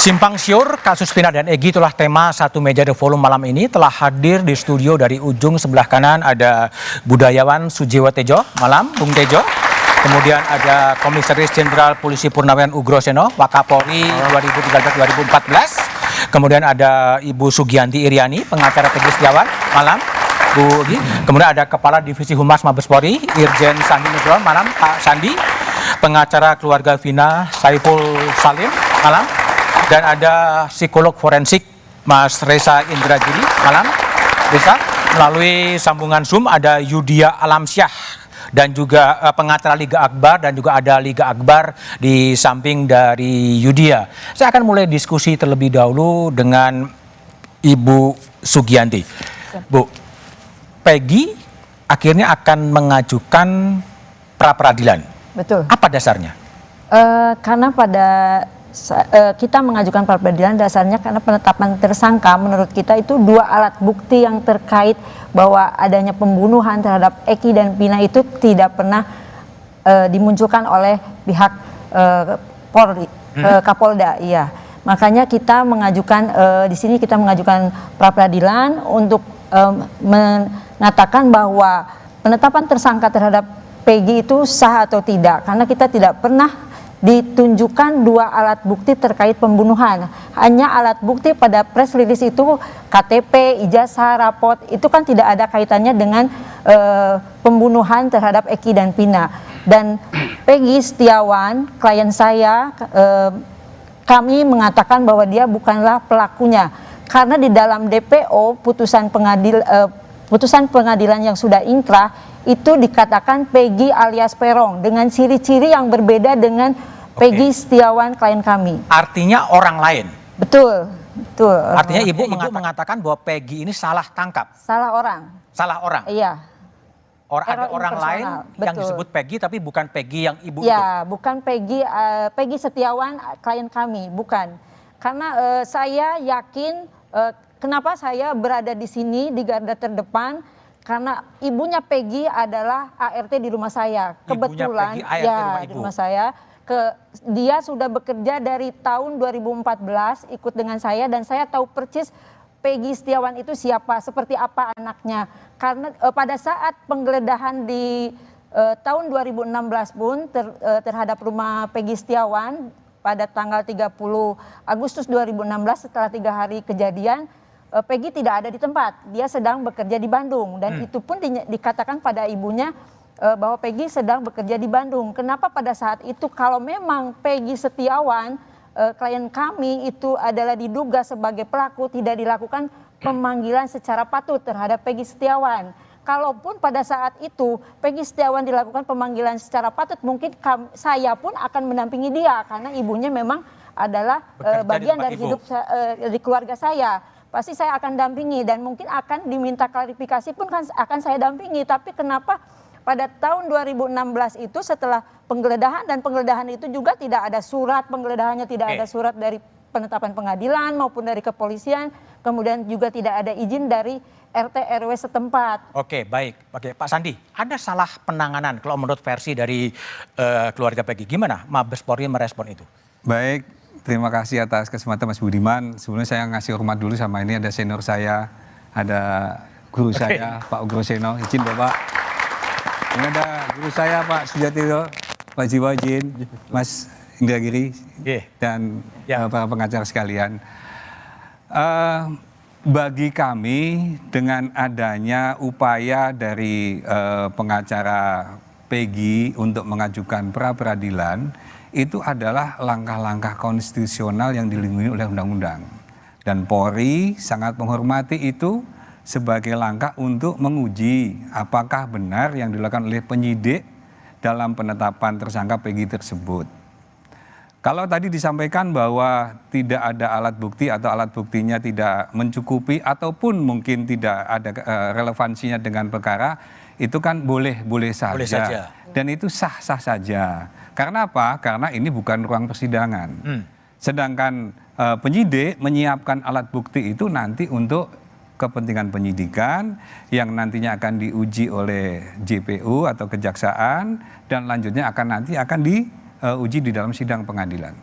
Simpang siur kasus Vina dan Egy itulah tema Satu Meja The Forum malam ini. Telah hadir di studio dari ujung sebelah kanan ada budayawan Sujiwo Tejo, malam Bung Tejo. Kemudian ada Komisaris Jenderal Polisi Purnawirawan Ugroseno, Wakapolri 2013-2014. Kemudian ada Ibu Sugianti Iriani, pengacara Peggy Setiawan, malam Bu Ugi. Kemudian ada Kepala Divisi Humas Mabes Polri, Irjen Sandi Nugroho, malam Pak Sandi. Pengacara keluarga Vina, Saiful Salim, malam. Dan ada psikolog forensik Mas Reza Indragiri, malam Reza. Melalui sambungan Zoom ada Yudia Alamsyah dan juga pengacara Liga Akbar, dan juga ada Liga Akbar di samping dari Yudia. Saya akan mulai diskusi terlebih dahulu dengan Ibu Sugianti. Bu, Peggy akhirnya akan mengajukan pra-peradilan. Betul. Apa dasarnya? Karena kita mengajukan pra-peradilan dasarnya karena penetapan tersangka menurut kita itu dua alat bukti yang terkait bahwa adanya pembunuhan terhadap Eki dan Vina itu tidak pernah dimunculkan oleh pihak Polri, Kapolda, iya. Makanya kita mengajukan di sini kita mengajukan pra-peradilan untuk menyatakan bahwa penetapan tersangka terhadap Peggy itu sah atau tidak, karena kita tidak pernah ditunjukkan dua alat bukti terkait pembunuhan. Hanya alat bukti pada press release itu KTP, ijazah, rapot, itu kan tidak ada kaitannya dengan pembunuhan terhadap Eki dan Vina. Dan Peggy Setiawan, klien saya, kami mengatakan bahwa dia bukanlah pelakunya. Karena di dalam DPO, putusan pengadilan yang sudah inkrah, itu dikatakan Peggy alias Peron dengan ciri-ciri yang berbeda dengan Peggy Setiawan klien kami. Artinya orang lain. Betul, betul. Artinya ibu mengatakan bahwa Peggy ini salah tangkap. Salah orang. Salah orang. Iya. Ada orang lain yang betul. disebut Peggy tapi bukan Peggy yang ibu ya, itu. Bukan Peggy, Peggy Setiawan klien kami, bukan. Karena saya yakin kenapa saya berada di sini di garda terdepan. Karena ibunya Peggy adalah ART di rumah saya. Kebetulan di rumah saya. Dia sudah bekerja dari tahun 2014 ikut dengan saya, dan saya tahu persis Peggy Setiawan itu siapa, seperti apa anaknya. Karena pada saat penggeledahan di tahun 2016 pun terhadap rumah Peggy Setiawan pada tanggal 30 Agustus 2016 setelah 3 hari kejadian, Peggy tidak ada di tempat, dia sedang bekerja di Bandung, dan itu pun dikatakan pada ibunya bahwa Peggy sedang bekerja di Bandung. Kenapa pada saat itu kalau memang Peggy Setiawan klien kami itu adalah diduga sebagai pelaku, tidak dilakukan pemanggilan secara patut terhadap Peggy Setiawan. Kalaupun pada saat itu Peggy Setiawan dilakukan pemanggilan secara patut, mungkin saya pun akan mendampingi dia karena ibunya memang adalah bagian dari hidup di keluarga saya. Pasti saya akan dampingi, dan mungkin akan diminta klarifikasi pun akan saya dampingi. Tapi kenapa pada tahun 2016 itu setelah penggeledahan, dan penggeledahan itu juga tidak ada surat penggeledahannya, tidak ada surat dari penetapan pengadilan maupun dari kepolisian, kemudian juga tidak ada izin dari RT RW setempat. Oke, baik. Oke, Pak Sandi, ada salah penanganan kalau menurut versi dari keluarga Peggy. Gimana Mabes Polri merespon itu? Baik. Terima kasih atas kesempatan Mas Budiman. Sebelumnya saya ngasih hormat dulu sama ini, ada senior saya, ada guru saya Pak Ugroseno, izin Bapak. Ini ada guru saya Pak Sujatiro, Pak Jiwa izin, Mas Indragiri, dan para pengacara sekalian. Bagi kami dengan adanya upaya dari pengacara Peggy untuk mengajukan pra-peradilan, itu adalah langkah-langkah konstitusional yang dilindungi oleh undang-undang. Dan Polri sangat menghormati itu sebagai langkah untuk menguji apakah benar yang dilakukan oleh penyidik dalam penetapan tersangka Peggy tersebut. Kalau tadi disampaikan bahwa tidak ada alat bukti atau alat buktinya tidak mencukupi ataupun mungkin tidak ada relevansinya dengan perkara, itu kan boleh saja. Dan itu sah-sah saja. Karena apa? Karena ini bukan ruang persidangan. Sedangkan penyidik menyiapkan alat bukti itu nanti untuk kepentingan penyidikan yang nantinya akan diuji oleh JPU atau kejaksaan, dan lanjutnya akan diuji di dalam sidang pengadilan.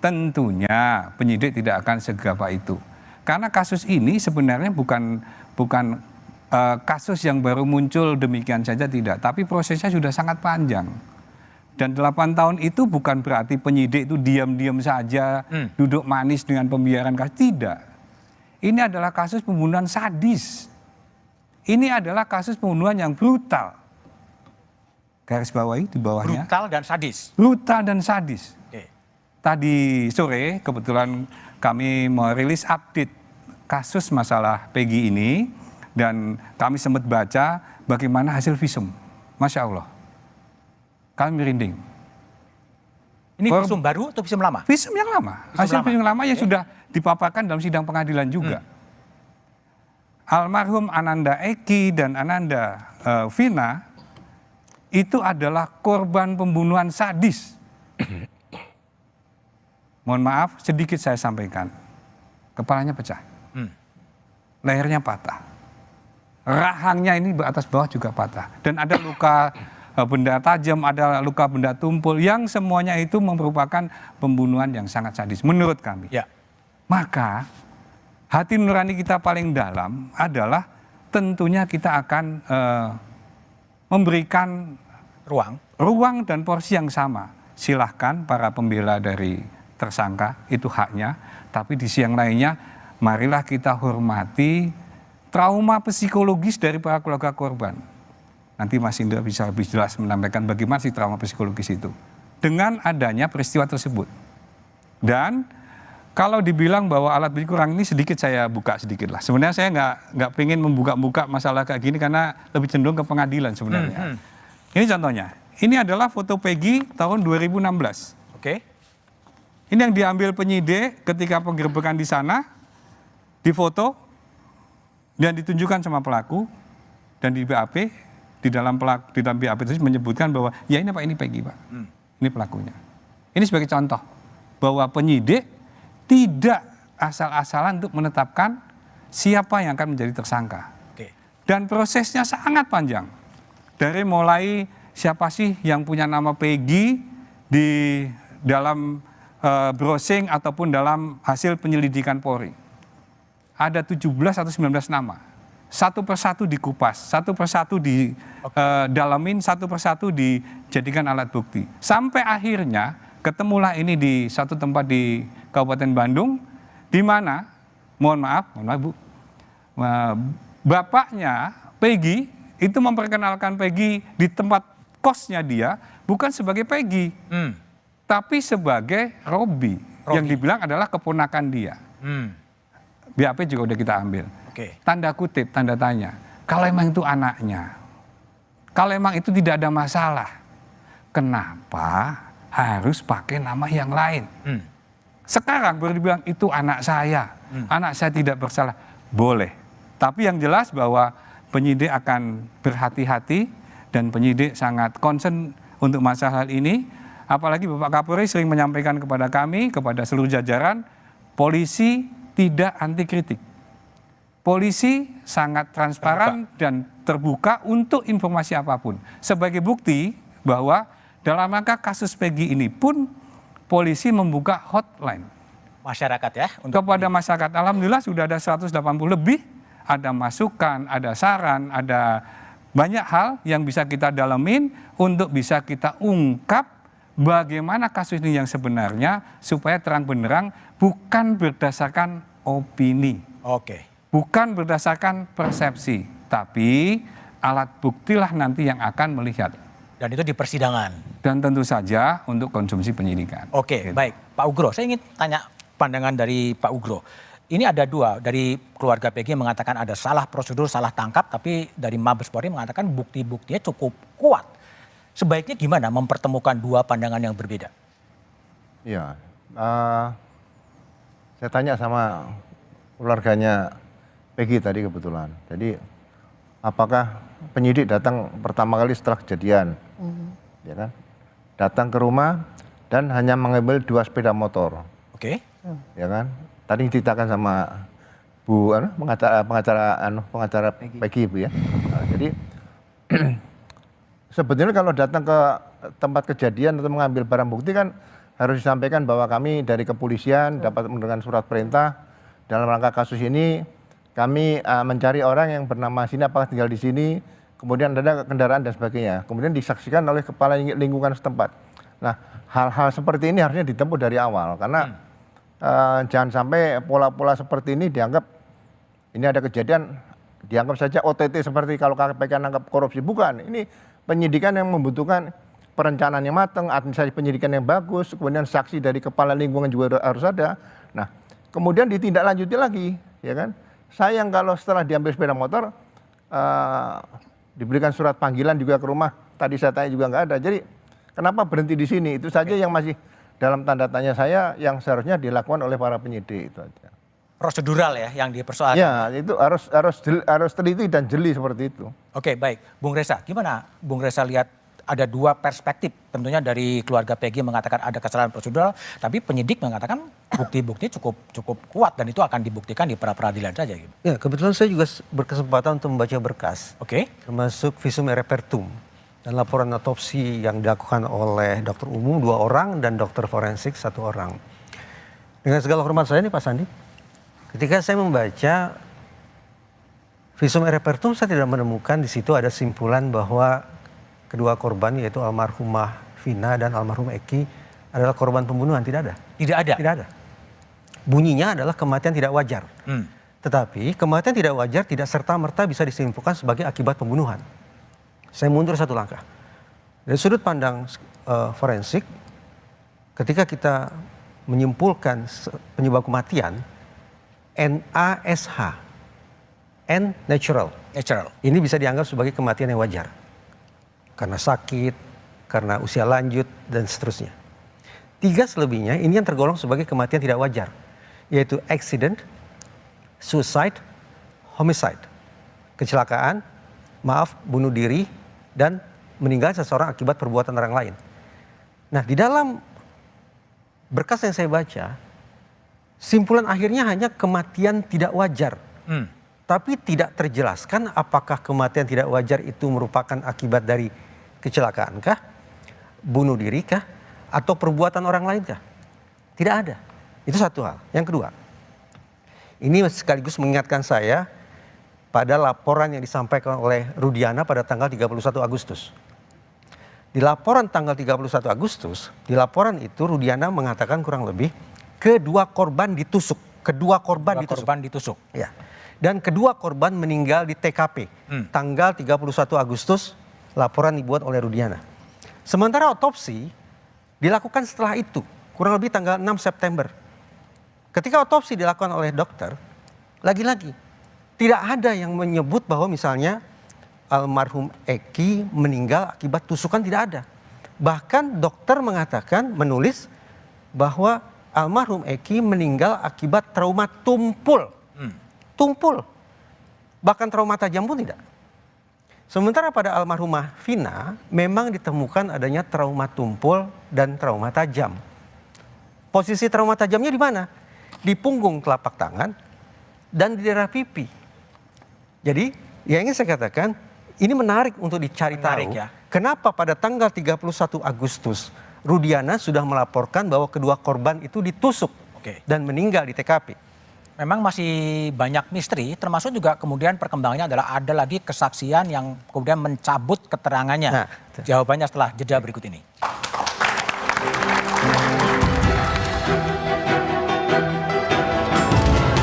tentunya penyidik tidak akan segagap itu. Karena kasus ini sebenarnya bukan kasus yang baru muncul demikian saja tidak, tapi prosesnya sudah sangat panjang. Dan 8 tahun itu bukan berarti penyidik itu diam-diam saja, duduk manis dengan pembiaran kasus. Tidak. Ini adalah kasus pembunuhan sadis. Ini adalah kasus pembunuhan yang brutal. Garis bawahi di bawahnya. Brutal dan sadis. Brutal dan sadis. Oke. Tadi sore kebetulan kami merilis update kasus masalah Peggy ini. Dan kami sempat baca bagaimana hasil visum. Masya Allah. Kami merinding. Ini visum baru atau visum lama? Visum yang lama. Hasil visum lama yang sudah dipaparkan dalam sidang pengadilan juga. Almarhum Ananda Eki dan Ananda Vina itu adalah korban pembunuhan sadis. Mohon maaf, sedikit saya sampaikan. Kepalanya pecah. Lehernya patah. Rahangnya ini atas bawah juga patah. Dan ada luka benda tajam, ada luka benda tumpul, yang semuanya itu merupakan pembunuhan yang sangat sadis menurut kami. Ya. Maka hati nurani kita paling dalam adalah tentunya kita akan memberikan ruang dan porsi yang sama. Silahkan para pembela dari tersangka, itu haknya. Tapi di sisi yang lainnya, marilah kita hormati trauma psikologis dari para keluarga korban. Nanti Mas Indra bisa lebih jelas menyampaikan bagaimana sih trauma psikologis itu. Dengan adanya peristiwa tersebut. Dan kalau dibilang bahwa alat bukti kurang, ini sedikit saya buka sedikit lah. Sebenarnya saya nggak pengen membuka-buka masalah kayak gini karena lebih cenderung ke pengadilan sebenarnya. Ini contohnya. Ini adalah foto Peggy tahun 2016. Oke. Ini yang diambil penyidik ketika penggerbekan di sana, difoto dan ditunjukkan sama pelaku, dan di BAP di dalam BAP itu menyebutkan bahwa ya ini Pak, ini Peggy Pak, ini pelakunya. Ini sebagai contoh bahwa penyidik tidak asal-asalan untuk menetapkan siapa yang akan menjadi tersangka. Oke. Dan prosesnya sangat panjang. Dari mulai siapa sih yang punya nama Peggy di dalam browsing ataupun dalam hasil penyelidikan Polri. Ada 17 atau 19 nama. Satu persatu dikupas, satu persatu didalamin, satu persatu dijadikan alat bukti. Sampai akhirnya ketemulah ini di satu tempat di Kabupaten Bandung, di mana, mohon maaf Bu, bapaknya Peggy itu memperkenalkan Peggy di tempat kosnya dia, bukan sebagai Peggy, tapi sebagai Robi, yang dibilang adalah keponakan dia. BAP juga udah kita ambil. Oke. Tanda kutip, tanda tanya. Kalau emang itu anaknya, kalau emang itu tidak ada masalah, kenapa harus pakai nama yang lain? Sekarang baru dibilang itu anak saya tidak bersalah. Boleh. Tapi yang jelas bahwa penyidik akan berhati-hati dan penyidik sangat concern untuk masalah ini. Apalagi Bapak Kapolri sering menyampaikan kepada kami, kepada seluruh jajaran, polisi tidak anti kritik. Polisi sangat transparan dan terbuka untuk informasi apapun. Sebagai bukti bahwa dalam rangka kasus Peggy ini pun polisi membuka hotline. Masyarakat ya? Kepada masyarakat. Alhamdulillah sudah ada 180 lebih. Ada masukan, ada saran, ada banyak hal yang bisa kita dalamin untuk bisa kita ungkap bagaimana kasus ini yang sebenarnya supaya terang benderang, bukan berdasarkan opini. Oke. Bukan berdasarkan persepsi, tapi alat buktilah nanti yang akan melihat. Dan itu di persidangan. Dan tentu saja untuk konsumsi penyidikan. Oke, Gitu. baik. Pak Ugro, saya ingin tanya pandangan dari Pak Ugro. Ini ada dua, dari keluarga Peggy mengatakan ada salah prosedur, salah tangkap, tapi dari Mabes Polri mengatakan bukti-buktinya cukup kuat. Sebaiknya gimana mempertemukan dua pandangan yang berbeda? Iya, saya tanya sama keluarganya Peggy tadi kebetulan. Jadi apakah penyidik datang pertama kali setelah kejadian, ya kan? Datang ke rumah dan hanya mengambil 2 sepeda motor, Oke. ya kan? Tadi diceritakan sama Bu pengacara Peggy Bu ya. Nah, jadi sebetulnya kalau datang ke tempat kejadian atau mengambil barang bukti kan harus disampaikan bahwa kami dari kepolisian dapat menerima surat perintah dalam rangka kasus ini. Kami mencari orang yang bernama sini, apakah tinggal di sini, kemudian ada kendaraan dan sebagainya. Kemudian disaksikan oleh kepala lingkungan setempat. Nah, hal-hal seperti ini harusnya ditempuh dari awal, karena jangan sampai pola-pola seperti ini dianggap ini ada kejadian, dianggap saja OTT seperti kalau KPK nangkap korupsi. Bukan, ini penyidikan yang membutuhkan perencanaan yang matang, administrasi penyidikan yang bagus, kemudian saksi dari kepala lingkungan juga harus ada. Nah, kemudian ditindaklanjuti lagi, ya kan? Sayang kalau setelah diambil sepeda motor, diberikan surat panggilan juga ke rumah. Tadi saya tanya juga nggak ada. Jadi kenapa berhenti di sini? Itu saja yang masih dalam tanda tanya saya, yang seharusnya dilakukan oleh para penyidik itu aja. Prosedural ya yang dipersoalkan. Ya, itu harus teliti dan jeli seperti itu. Oke, baik. Bung Reza, gimana Bung Reza lihat ada dua perspektif, tentunya dari keluarga Peggy mengatakan ada kesalahan prosedural, tapi penyidik mengatakan bukti-bukti cukup kuat dan itu akan dibuktikan di pra-peradilan saja. Gitu. Ya, kebetulan saya juga berkesempatan untuk membaca berkas, Oke. termasuk visum et repertum dan laporan otopsi yang dilakukan oleh dokter umum 2 orang dan dokter forensik 1 orang. Dengan segala hormat saya nih Pak Sandi, ketika saya membaca visum et repertum, saya tidak menemukan di situ ada simpulan bahwa kedua korban yaitu almarhumah Vina dan almarhum Eki adalah korban pembunuhan. Tidak ada. Tidak ada? Tidak ada. Bunyinya adalah kematian tidak wajar. Tetapi kematian tidak wajar tidak serta-merta bisa disimpulkan sebagai akibat pembunuhan. Saya mundur 1 langkah. Dari sudut pandang forensik, ketika kita menyimpulkan penyebab kematian, NASH, N natural. Natural. Ini bisa dianggap sebagai kematian yang wajar. Karena sakit, karena usia lanjut, dan seterusnya. 3 selebihnya ini yang tergolong sebagai kematian tidak wajar, yaitu accident, suicide, homicide. Kecelakaan, bunuh diri, dan meninggal seseorang akibat perbuatan orang lain. Nah, di dalam berkas yang saya baca, simpulan akhirnya hanya kematian tidak wajar. Tapi tidak terjelaskan apakah kematian tidak wajar itu merupakan akibat dari kecelakaan kah, bunuh diri kah, atau perbuatan orang lain kah? Tidak ada. Itu satu hal. Yang kedua, ini sekaligus mengingatkan saya pada laporan yang disampaikan oleh Rudiana pada tanggal 31 Agustus. Di laporan tanggal 31 Agustus, di laporan itu Rudiana mengatakan kurang lebih kedua korban ditusuk. Kedua korban ditusuk. Ya. Dan kedua korban meninggal di TKP tanggal 31 Agustus, laporan dibuat oleh Rudiana. Sementara otopsi dilakukan setelah itu, kurang lebih tanggal 6 September. Ketika otopsi dilakukan oleh dokter, lagi-lagi tidak ada yang menyebut bahwa misalnya almarhum Eki meninggal akibat tusukan, tidak ada. Bahkan dokter mengatakan, menulis bahwa almarhum Eki meninggal akibat trauma tumpul. Tumpul, bahkan trauma tajam pun tidak. Sementara pada almarhumah Vina memang ditemukan adanya trauma tumpul dan trauma tajam. Posisi trauma tajamnya di mana? Di punggung telapak tangan dan di daerah pipi. Jadi yang ingin saya katakan, ini menarik untuk dicari tahu. Ya. Kenapa pada tanggal 31 Agustus Rudiana sudah melaporkan bahwa kedua korban itu ditusuk dan meninggal di TKP. Memang masih banyak misteri, termasuk juga kemudian perkembangannya adalah ada lagi kesaksian yang kemudian mencabut keterangannya. Jawabannya setelah jeda berikut ini.